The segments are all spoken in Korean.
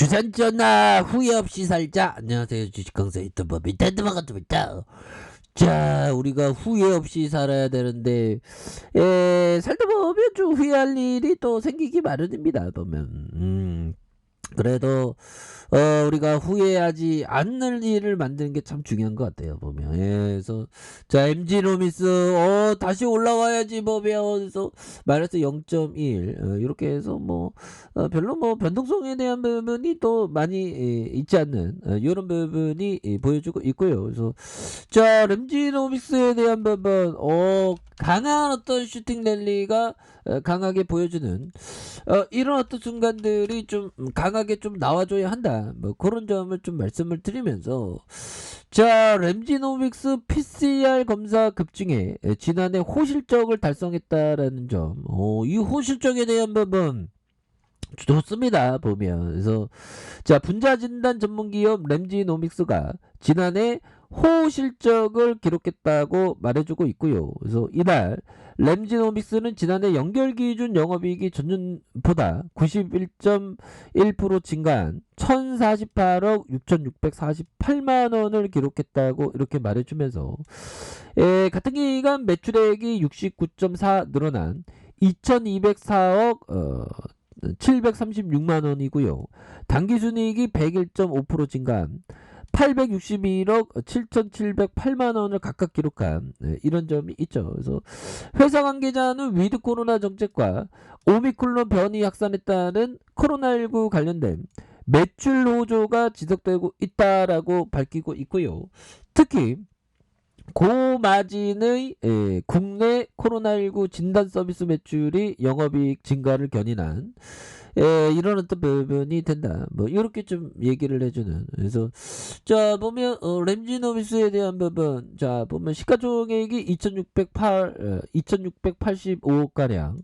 주산 전화 후회 없이 살자. 안녕하세요, 주식강사 유튜버 민탄드만 같습니다. 자, 우리가 후회 없이 살아야 되는데 살다 보면 좀 후회할 일이 또 생기기 마련입니다. 보면 그래도 우리가 후회하지 않는 일을 만드는 게 참 중요한 것 같아요. 보면 그래서 자, MG 로미스 다시 올라와야지 보면. 그래서 마이너스 0.1 이렇게 해서 뭐 별로 뭐 변동성에 대한 부분이 또 많이 있지 않는 이런 부분이 보여주고 있고요. 그래서 자, 램지 로믹스에 대한 부분 강한 어떤 슈팅 랠리가 강하게 보여주는 이런 어떤 순간들이 좀 강하게 좀 나와줘야 한다. 뭐 그런 점을 좀 말씀을 드리면서 자, 램지노믹스 PCR 검사 급증에 지난해 호실적을 달성했다라는 점. 이 호실적에 대한 부분 좋습니다. 보면 그래서 자, 분자 진단 전문 기업 램지노믹스가 지난해 호실적을 기록했다고 말해주고 있고요. 그래서 이날 램지노믹스는 지난해 연결 기준 영업이익이 전년보다 91.1% 증가한 1048억 6648만 원을 기록했다고 이렇게 말해주면서 같은 기간 매출액이 69.4 늘어난 2204억 736만 원이고요. 당기순이익이 101.5% 증가한 861억 7,708만 원을 각각 기록한 이런 점이 있죠. 그래서 회사 관계자는 위드 코로나 정책과 오미크론 변이 확산에 따른 코로나19 관련된 매출 호조가 지속되고 있다라고 밝히고 있고요. 특히 고마진의 국내 코로나19 진단 서비스 매출이 영업이익 증가를 견인한 이런 어떤 부분이 된다. 뭐 이렇게 좀 얘기를 해주는. 그래서 자, 보면 램지노미스에 대한 부분, 자 보면 시가총액이 2,685억 가량.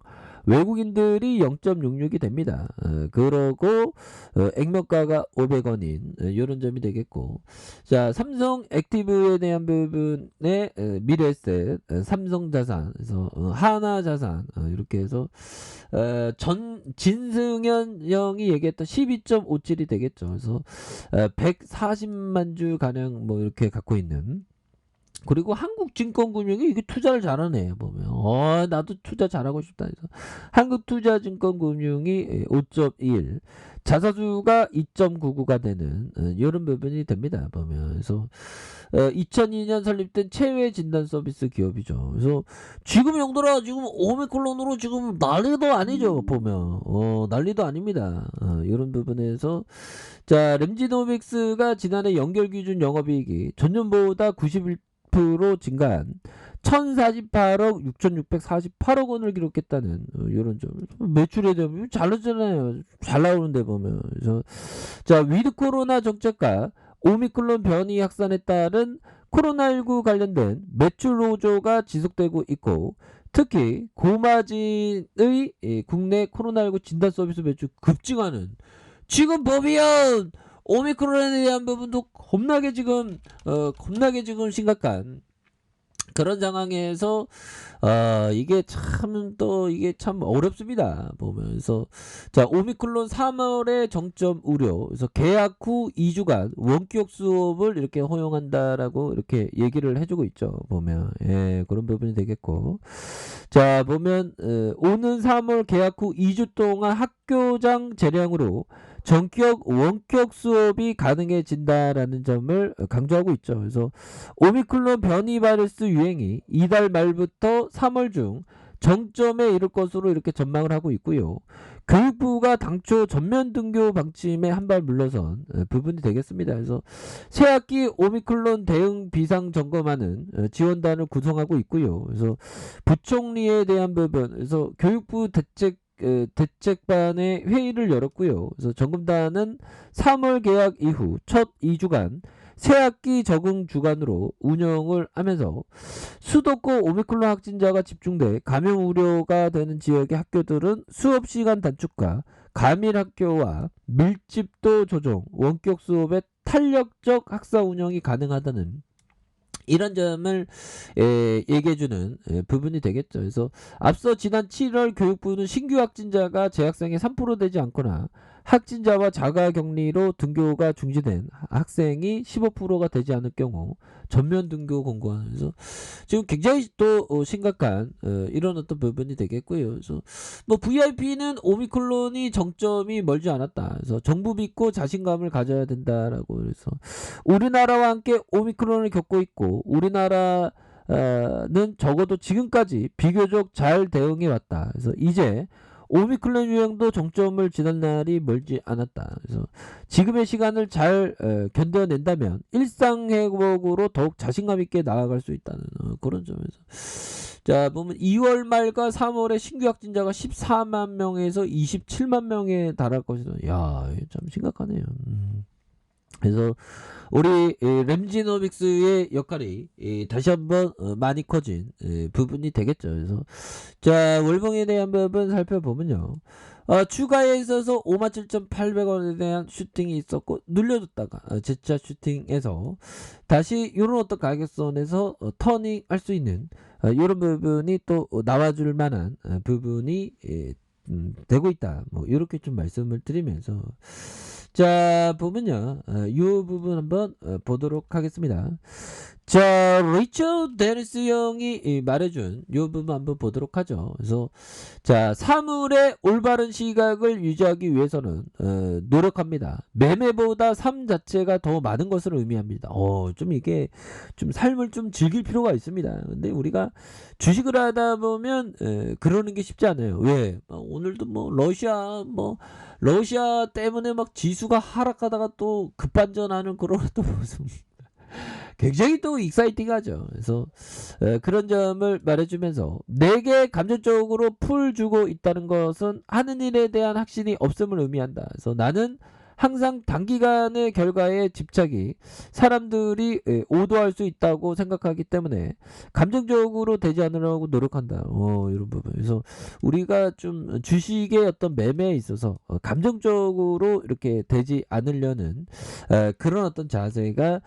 외국인들이 0.66이 됩니다. 그러고 액면가가 500원인 이런 점이 되겠고, 자, 삼성 액티브에 대한 부분의 미래에셋, 삼성자산, 그래서 하나자산 이렇게 해서 진승현 형이 얘기했던 12.57이 되겠죠. 그래서 140만 주 가량 뭐 이렇게 갖고 있는. 그리고 한국증권금융이 이게 투자를 잘하네 보면. 나도 투자 잘하고 싶다 해서 한국투자증권금융이 5.1, 자사주가 2.99가 되는 이런 부분이 됩니다 보면. 그래서 2002년 설립된 체외 진단 서비스 기업이죠. 그래서 지금 형들아, 지금 오미크론으로 지금 난리도 아니죠 보면. 난리도 아닙니다. 이런 부분에서 자, 램지노믹스가 지난해 연결 기준 영업이익이 전년보다 91% 증가한 1048억 6648억 원을 기록했다는 이런 점. 매출에 대한 잘나잖아요. 잘 나오는데 보면. 그래서 자, 위드 코로나 정책과 오미크론 변이 확산에 따른 코로나19 관련된 매출 호조가 지속되고 있고, 특히 고마진의 국내 코로나19 진단 서비스 매출 급증하는, 지금 보면 오미크론에 대한 부분도 겁나게 지금 심각한 그런 상황에서 이게 참 어렵습니다 보면서. 자, 오미크론 3월에 정점 우려, 그래서 계약 후 2주간 원격 수업을 이렇게 허용한다라고 이렇게 얘기를 해주고 있죠 보면. 그런 부분이 되겠고, 자 보면 오는 3월 계약 후 2주 동안 학교장 재량으로 전격 원격 수업이 가능해진다라는 점을 강조하고 있죠. 그래서 오미크론 변이 바이러스 유행이 이달 말부터 3월 중 정점에 이를 것으로 이렇게 전망을 하고 있고요. 교육부가 당초 전면 등교 방침에 한 발 물러선 부분이 되겠습니다. 그래서 새학기 오미크론 대응 비상 점검하는 지원단을 구성하고 있고요. 그래서 부총리에 대한 부분, 그래서 교육부 대책반의 회의를 열었고요. 그래서 점검단은 3월 개학 이후 첫 2주간 새학기 적응 주간으로 운영을 하면서 수도권 오미크론 확진자가 집중돼 감염 우려가 되는 지역의 학교들은 수업 시간 단축과 감일 학교와 밀집도 조정, 원격 수업의 탄력적 학사 운영이 가능하다는 이런 점을 얘기해주는 부분이 되겠죠. 그래서 앞서 지난 7월 교육부는 신규 확진자가 재학생의 3% 되지 않거나 확진자와 자가격리로 등교가 중지된 학생이 15%가 되지 않을 경우 전면 등교 권고하면서 지금 굉장히 또 심각한 이런 어떤 부분이 되겠고요. 그래서 뭐 VIP는 오미크론이 정점이 멀지 않았다. 그래서 정부 믿고 자신감을 가져야 된다라고. 그래서 우리나라와 함께 오미크론을 겪고 있고 우리나라 는 적어도 지금까지 비교적 잘 대응해 왔다. 그래서 이제 오미크론 유행도 정점을 지날 날이 멀지 않았다. 그래서 지금의 시간을 잘 견뎌낸다면 일상 회복으로 더욱 자신감 있게 나아갈 수 있다는 그런 점에서 자 보면 2월 말과 3월에 신규 확진자가 14만 명에서 27만 명에 달할 것이다. 야, 참 심각하네요. 그래서 우리 램지노믹스의 역할이 다시 한번 많이 커진 부분이 되겠죠. 그래서 자 월봉에 대한 부분 살펴보면요. 추가에 있어서 57,800원에 대한 슈팅이 있었고 눌려줬다가 재차 슈팅에서 다시 이런 어떤 가격선에서 터닝 할 수 있는 이런 부분이 또 나와줄 만한 부분이 되고 있다. 뭐 이렇게 좀 말씀을 드리면서 자 보면요 이 부분 한번 보도록 하겠습니다. 자 리처드 데니스 형이 말해준 이 부분 한번 보도록 하죠. 그래서 자 사물의 올바른 시각을 유지하기 위해서는 노력합니다. 매매보다 삶 자체가 더 많은 것을 의미합니다. 좀 이게 좀 삶을 좀 즐길 필요가 있습니다. 근데 우리가 주식을 하다 보면 그러는 게 쉽지 않아요. 왜? 오늘도 뭐 러시아 때문에 막 지수가 하락하다가 또 급반전하는 그런 또 모습 굉장히 또 익사이팅하죠. 그래서 그런 점을 말해주면서 내게 감정적으로 풀 주고 있다는 것은 하는 일에 대한 확신이 없음을 의미한다. 그래서 나는 항상 단기간의 결과에 집착이 사람들이 오도할 수 있다고 생각하기 때문에 감정적으로 되지 않으려고 노력한다. 이런 부분. 그래서 우리가 좀 주식의 어떤 매매에 있어서 감정적으로 이렇게 되지 않으려는 그런 어떤 자세가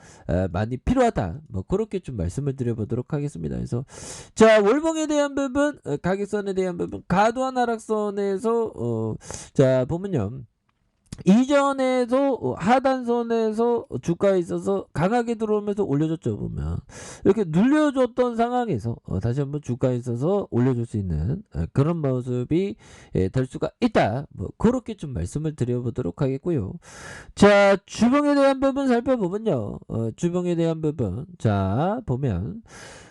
많이 필요하다. 뭐 그렇게 좀 말씀을 드려보도록 하겠습니다. 그래서 자 월봉에 대한 부분, 가격선에 대한 부분, 과도한 하락선에서 자 보면요. 이전에도 하단선에서 주가에 있어서 강하게 들어오면서 올려줬죠. 보면 이렇게 눌려줬던 상황에서 다시 한번 주가에 있어서 올려줄 수 있는 그런 모습이 될 수가 있다. 뭐 그렇게 좀 말씀을 드려보도록 하겠고요. 자 주봉에 대한 부분 살펴보면요. 주봉에 대한 부분 자 보면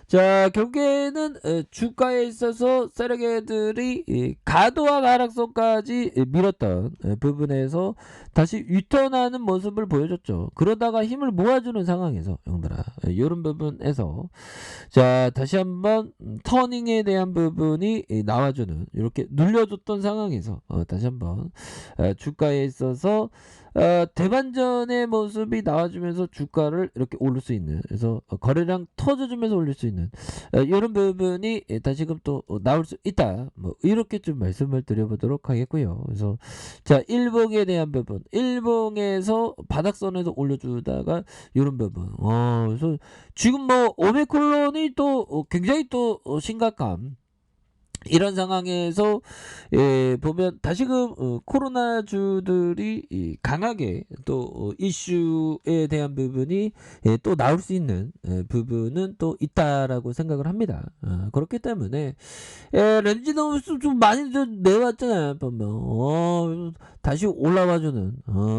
자 결국에는 주가에 있어서 세력애들이 과도한 하락선까지 밀었던 부분에서 다시 유턴하는 모습을 보여줬죠. 그러다가 힘을 모아주는 상황에서 형들아 이런 부분에서 자 다시 한번 터닝에 대한 부분이 나와주는 이렇게 눌려줬던 상황에서 다시 한번 주가에 있어서 대반전의 모습이 나와주면서 주가를 이렇게 올릴 수 있는 그래서 거래량 터져주면서 올릴 수 있는 이런 부분이 다시금 또 나올 수 있다. 뭐 이렇게 좀 말씀을 드려보도록 하겠고요. 그래서 자 일봉에 대한 부분 일봉에서 바닥선에서 올려주다가 이런 부분 그래서 지금 뭐 오미크론이 또 굉장히 또 심각한 이런 상황에서 보면 다시금 코로나주들이 강하게 또 이슈에 대한 부분이 또 나올 수 있는 부분은 또 있다라고 생각을 합니다. 그렇기 때문에 렌즈노스 좀 많이 좀 내왔잖아요. 보면 다시 올라와주는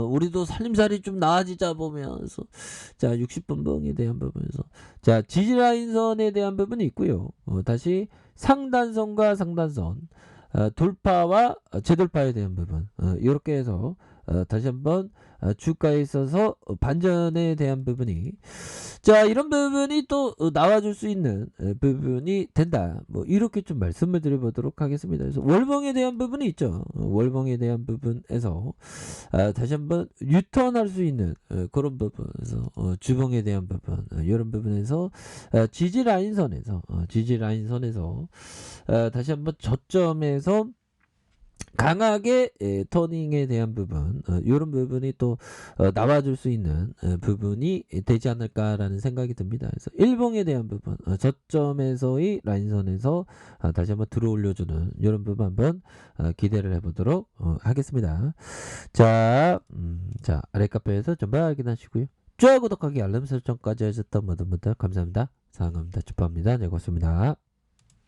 우리도 살림살이 좀 나아지자 보면서 자 60분봉에 대한 부분에서 자 지지라인선에 대한 부분이 있고요. 다시 상단선과 상단선 돌파와 재돌파에 대한 부분 이렇게 해서 다시 한번 주가에 있어서 반전에 대한 부분이 자 이런 부분이 또 나와줄 수 있는 부분이 된다. 뭐 이렇게 좀 말씀을 드려보도록 하겠습니다. 그래서 월봉에 대한 부분이 있죠. 월봉에 대한 부분에서 다시 한번 유턴할 수 있는 그런 부분에서 주봉에 대한 부분 이런 부분에서 지지라인선에서 다시 한번 저점에서 강하게 터닝에 대한 부분 요런 부분이 또 나와줄 수 있는 부분이 되지 않을까라는 생각이 듭니다. 그래서 일봉에 대한 부분 저점에서의 라인선에서 다시 한번 들어올려주는 요런 부분 한번 기대를 해보도록 하겠습니다. 자, 자 아래 카페에서 전부 확인하시고요. 좋아요 구독하기 알람 설정까지 하셨던 모든 분들 감사합니다. 사랑합니다. 축하합니다. 네 고맙습니다.